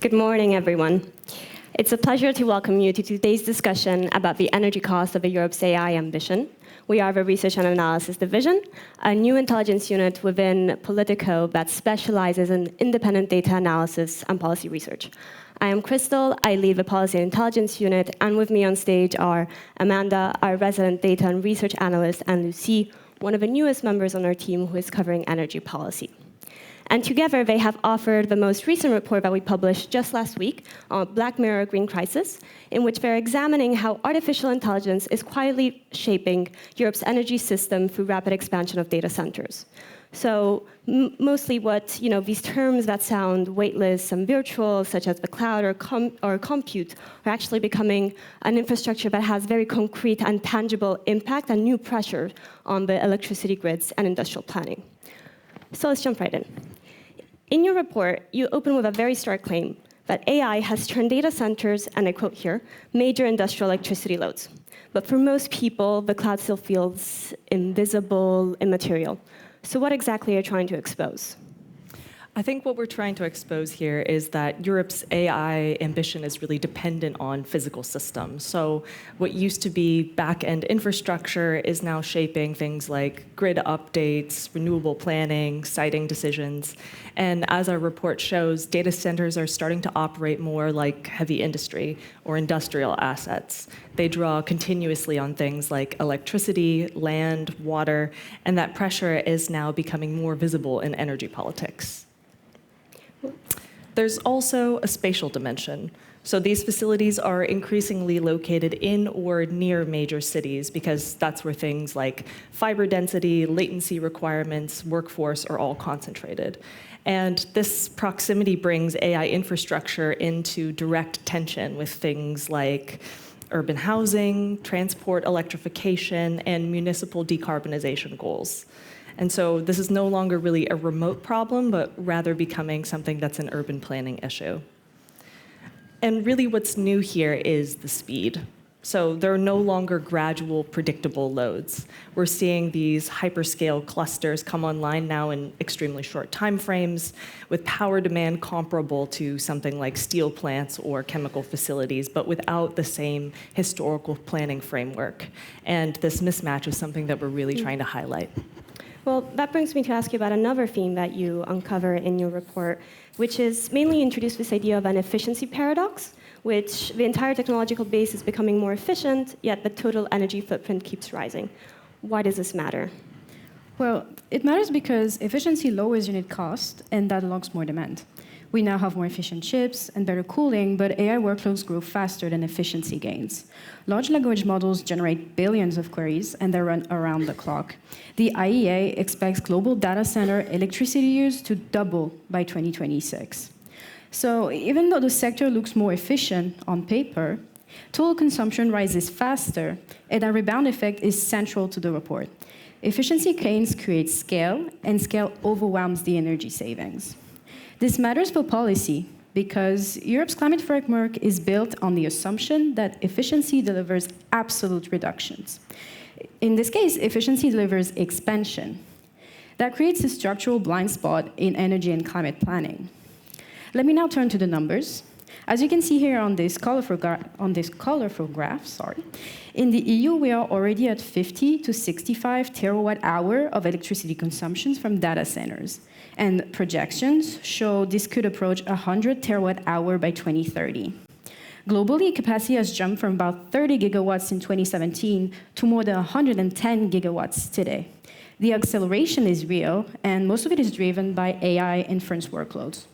Good morning, everyone. It's a pleasure to welcome you to today's discussion about the energy cost of Europe's AI ambition. We are the Research and Analysis Division, a new intelligence unit within Politico that specializes in independent data analysis and policy research. I am Crystal, I lead the Policy and Intelligence Unit, and with me on stage are Amanda, our resident data and research analyst, and Lucie, one of the newest members on our team who is covering energy policy. And together, they have authored the most recent report that we published just last week on Black Mirror Green Crisis, in which they're examining how artificial intelligence is quietly shaping Europe's energy system through rapid expansion of data centers. So mostly what these terms that sound weightless and virtual, such as the cloud or compute, are actually becoming an infrastructure that has very concrete and tangible impact and new pressure on the electricity grids and industrial planning. So let's jump right in. In your report, you open with a very stark claim that AI has turned data centers, and I quote here, major industrial electricity loads. But for most people, the cloud still feels invisible, immaterial. So what exactly are you trying to expose? I think what we're trying to expose here is that Europe's AI ambition is really dependent on physical systems. So what used to be back-end infrastructure is now shaping things like grid updates, renewable planning, siting decisions. And as our report shows, data centers are starting to operate more like heavy industry or industrial assets. They draw continuously on things like electricity, land, water, and that pressure is now becoming more visible in energy politics. There's also a spatial dimension. So these facilities are increasingly located in or near major cities because that's where things like fiber density, latency requirements, workforce are all concentrated. And this proximity brings AI infrastructure into direct tension with things like urban housing, transport electrification, and municipal decarbonization goals. And so this is no longer really a remote problem, but rather becoming something that's an urban planning issue. And really what's new here is the speed. So there are no longer gradual, predictable loads. We're seeing these hyperscale clusters come online now in extremely short timeframes, with power demand comparable to something like steel plants or chemical facilities, but without the same historical planning framework. And this mismatch is something that we're really trying to highlight. Well, that brings me to ask you about another theme that you uncover in your report, which is mainly introduce this idea of an efficiency paradox, which the entire technological base is becoming more efficient, yet the total energy footprint keeps rising. Why does this matter? Well, it matters because efficiency lowers unit cost, and that unlocks more demand. We now have more efficient chips and better cooling, but AI workloads grow faster than efficiency gains. Large language models generate billions of queries, and they run around the clock. The IEA expects global data center electricity use to double by 2026. So even though the sector looks more efficient on paper, total consumption rises faster, and a rebound effect is central to the report. Efficiency gains create scale, and scale overwhelms the energy savings. This matters for policy because Europe's climate framework is built on the assumption that efficiency delivers absolute reductions. In this case, efficiency delivers expansion. That creates a structural blind spot in energy and climate planning. Let me now turn to the numbers. As you can see here on this colorful graph, in the EU we are already at 50 to 65 terawatt-hour of electricity consumptions from data centers. And projections show this could approach 100 terawatt-hour by 2030. Globally, capacity has jumped from about 30 gigawatts in 2017 to more than 110 gigawatts today. The acceleration is real, and most of it is driven by AI inference workloads.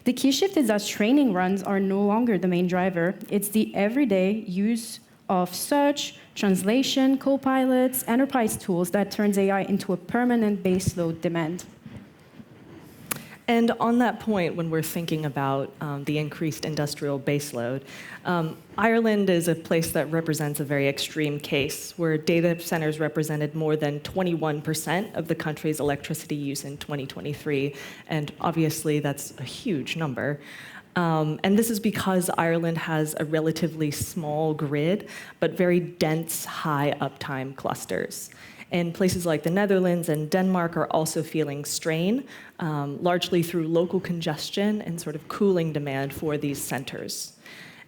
The key shift is that training runs are no longer the main driver. It's the everyday use of search, translation, copilots, enterprise tools that turns AI into a permanent baseload demand. And on that point, when we're thinking about the increased industrial baseload, Ireland is a place that represents a very extreme case, where data centers represented more than 21% of the country's electricity use in 2023, and obviously that's a huge number. And this is because Ireland has a relatively small grid, but very dense, high uptime clusters. And places like the Netherlands and Denmark are also feeling strain, largely through local congestion and sort of cooling demand for these centers.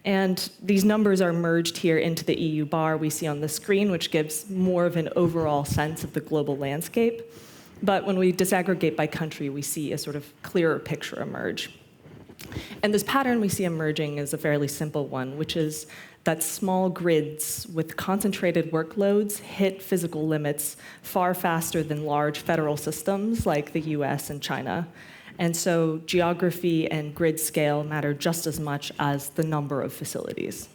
And these numbers are merged here into the EU bar we see on the screen, which gives more of an overall sense of the global landscape. But when we disaggregate by country, we see a sort of clearer picture emerge. And this pattern we see emerging is a fairly simple one, which is that small grids with concentrated workloads hit physical limits far faster than large federal systems like the US and China. And so geography and grid scale matter just as much as the number of facilities.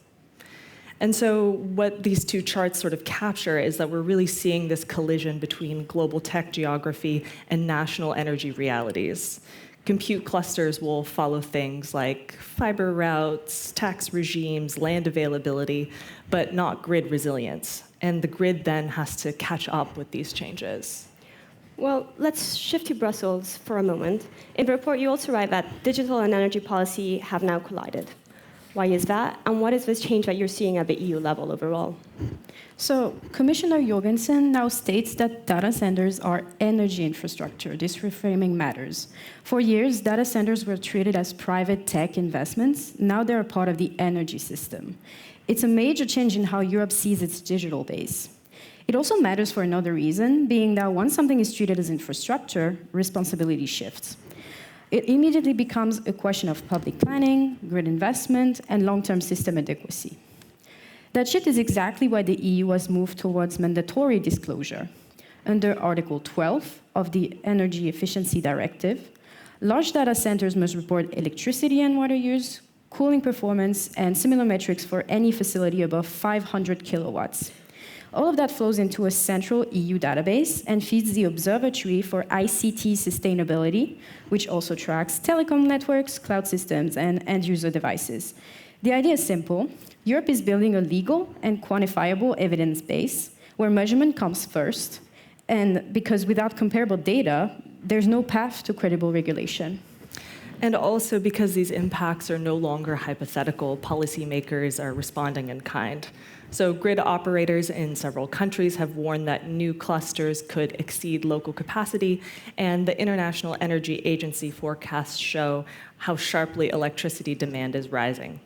And so what these two charts sort of capture is that we're really seeing this collision between global tech geography and national energy realities. Compute clusters will follow things like fiber routes, tax regimes, land availability, but not grid resilience. And the grid then has to catch up with these changes. Well, let's shift to Brussels for a moment. In the report, you also write that digital and energy policy have now collided. Why is that? And what is this change that you're seeing at the EU level overall? So Commissioner Jorgensen now states that data centers are energy infrastructure. This reframing matters. For years, data centers were treated as private tech investments. Now they're a part of the energy system. It's a major change in how Europe sees its digital base. It also matters for another reason, being that once something is treated as infrastructure, responsibility shifts. It immediately becomes a question of public planning, grid investment, and long-term system adequacy. That shift is exactly why the EU has moved towards mandatory disclosure. Under Article 12 of the Energy Efficiency Directive, large data centers must report electricity and water use, cooling performance, and similar metrics for any facility above 500 kilowatts. All of that flows into a central EU database and feeds the Observatory for ICT Sustainability, which also tracks telecom networks, cloud systems, and end-user devices. The idea is simple. Europe is building a legal and quantifiable evidence base where measurement comes first, and because without comparable data, there's no path to credible regulation. And also because these impacts are no longer hypothetical, policymakers are responding in kind. So grid operators in several countries have warned that new clusters could exceed local capacity, and the International Energy Agency forecasts show how sharply electricity demand is rising.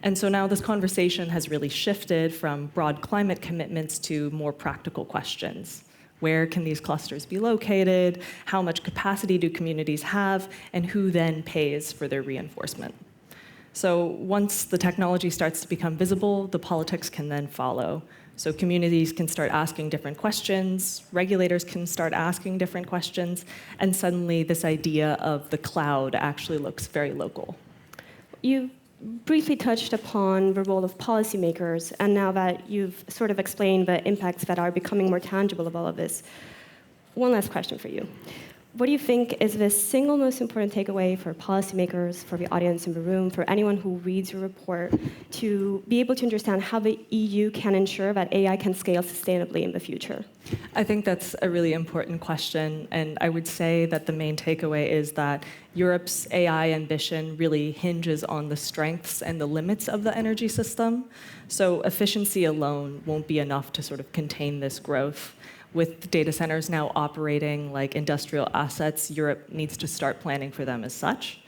And so now this conversation has really shifted from broad climate commitments to more practical questions. Where can these clusters be located? How much capacity do communities have? And who then pays for their reinforcement? So once the technology starts to become visible, the politics can then follow. So communities can start asking different questions, regulators can start asking different questions, and suddenly this idea of the cloud actually looks very local. You briefly touched upon the role of policymakers, and now that you've sort of explained the impacts that are becoming more tangible of all of this, one last question for you. What do you think is the single most important takeaway for policymakers, for the audience in the room, for anyone who reads your report, to be able to understand how the EU can ensure that AI can scale sustainably in the future? I think that's a really important question, and I would say that the main takeaway is that Europe's AI ambition really hinges on the strengths and the limits of the energy system. So efficiency alone won't be enough to sort of contain this growth. With data centers now operating like industrial assets, Europe needs to start planning for them as such.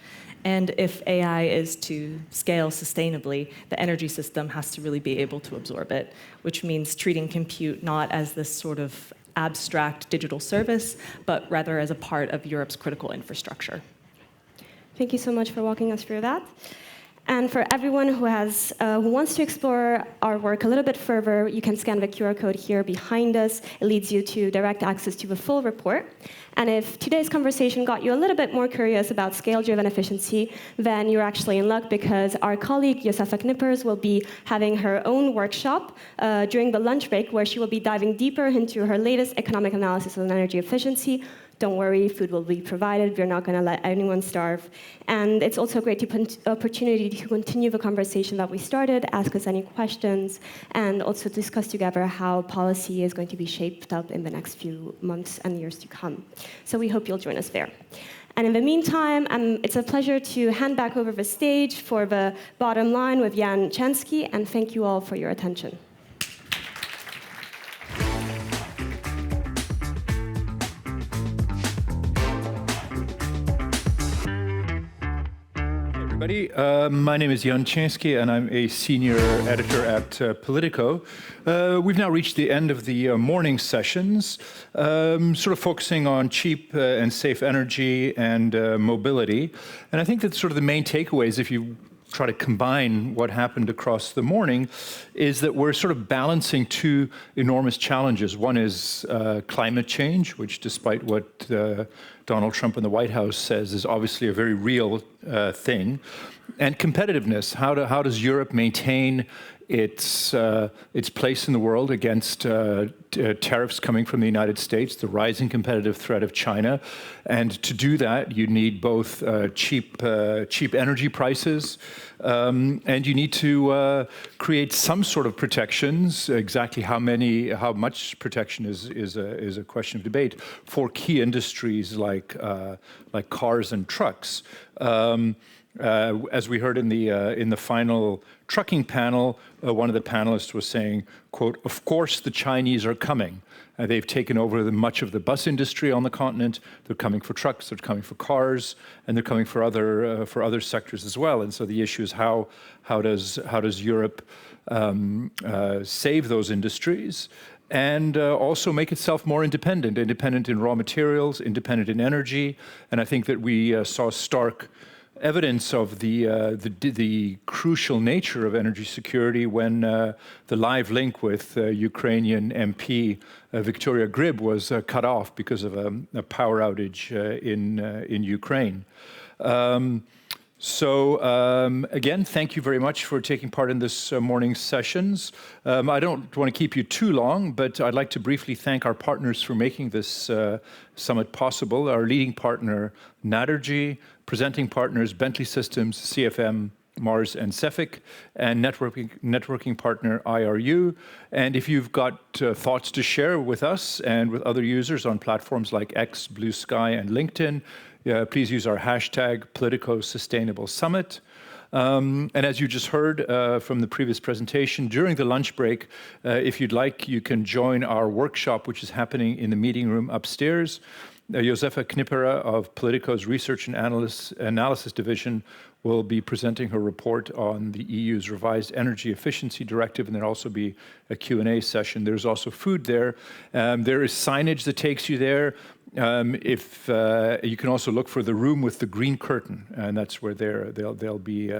And if AI is to scale sustainably, the energy system has to really be able to absorb it, which means treating compute not as this sort of abstract digital service, but rather as a part of Europe's critical infrastructure. Thank you so much for walking us through that. And for everyone who wants to explore our work a little bit further, you can scan the QR code here behind us. It leads you to direct access to the full report. And if today's conversation got you a little bit more curious about scale-driven efficiency, then you're actually in luck, because our colleague Josefa Knippers will be having her own workshop during the lunch break, where she will be diving deeper into her latest economic analysis on energy efficiency. Don't worry, food will be provided. We're not going to let anyone starve. And it's also a great opportunity to continue the conversation that we started, ask us any questions, and also discuss together how policy is going to be shaped up in the next few months and years to come. So we hope you'll join us there. And in the meantime, it's a pleasure to hand back over the stage for the bottom line with Jan Chansky, and thank you all for your attention. everybody. My name is Jan Chansky, and I'm a senior editor at Politico. We've now reached the end of the morning sessions, sort of focusing on cheap and safe energy and mobility. And I think that sort of the main takeaways, if you try to combine what happened across the morning, is that we're sort of balancing two enormous challenges. One is climate change, which, despite what Donald Trump in the White House says, is obviously a very real thing, and competitiveness. How does Europe maintain its place in the world against tariffs coming from the United States, the rising competitive threat of China? And to do that, you need both cheap energy prices, and you need to create some sort of protections. Exactly how much protection is a question of debate for key industries like cars and trucks. As we heard in the final trucking panel, one of the panelists was saying, quote, "Of course the Chinese are coming. They've taken over much of the bus industry on the continent. They're coming for trucks, they're coming for cars, and they're coming for other sectors as well." And so the issue is how does Europe save those industries and also make itself more independent in raw materials, independent in energy. And I think that we saw stark evidence of the crucial nature of energy security when the live link with Ukrainian MP Victoria Grib was cut off because of a power outage in Ukraine. Again, thank you very much for taking part in this morning's sessions. I don't want to keep you too long, but I'd like to briefly thank our partners for making this summit possible. Our leading partner, Naturgy, presenting partners, Bentley Systems, CFM, Mars, and Cefic, and networking partner, IRU. And if you've got thoughts to share with us and with other users on platforms like X, Blue Sky, and LinkedIn, please use our hashtag Politico Sustainable Summit. And as you just heard from the previous presentation, during the lunch break, if you'd like, you can join our workshop, which is happening in the meeting room upstairs. Josefa Knippera of Politico's Research and Analysis Division will be presenting her report on the EU's revised energy efficiency directive, and there'll also be a Q&A session. There's also food there. There is signage that takes you there. If you can also look for the room with the green curtain, and that's where they'll be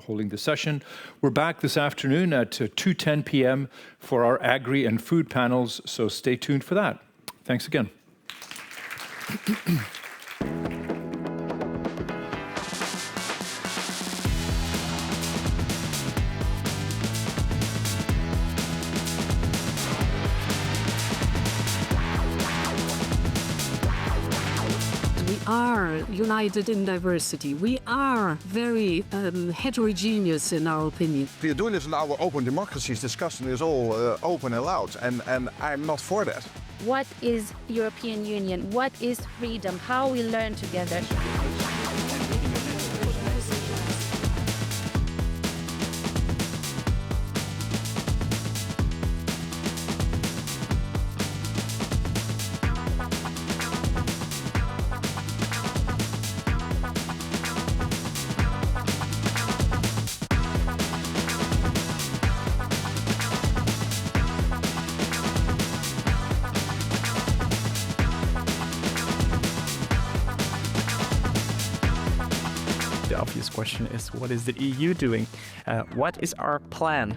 holding the session. We're back this afternoon at 2:10 p.m. for our agri and food panels, so stay tuned for that. Thanks again. We are united in diversity. We are very heterogeneous in our opinion. We are doing this in our open democracies. Discussion is all open and loud, and I'm not for that. What is European Union? What is freedom? How we learn together? The obvious question is, what is the EU doing? What is our plan?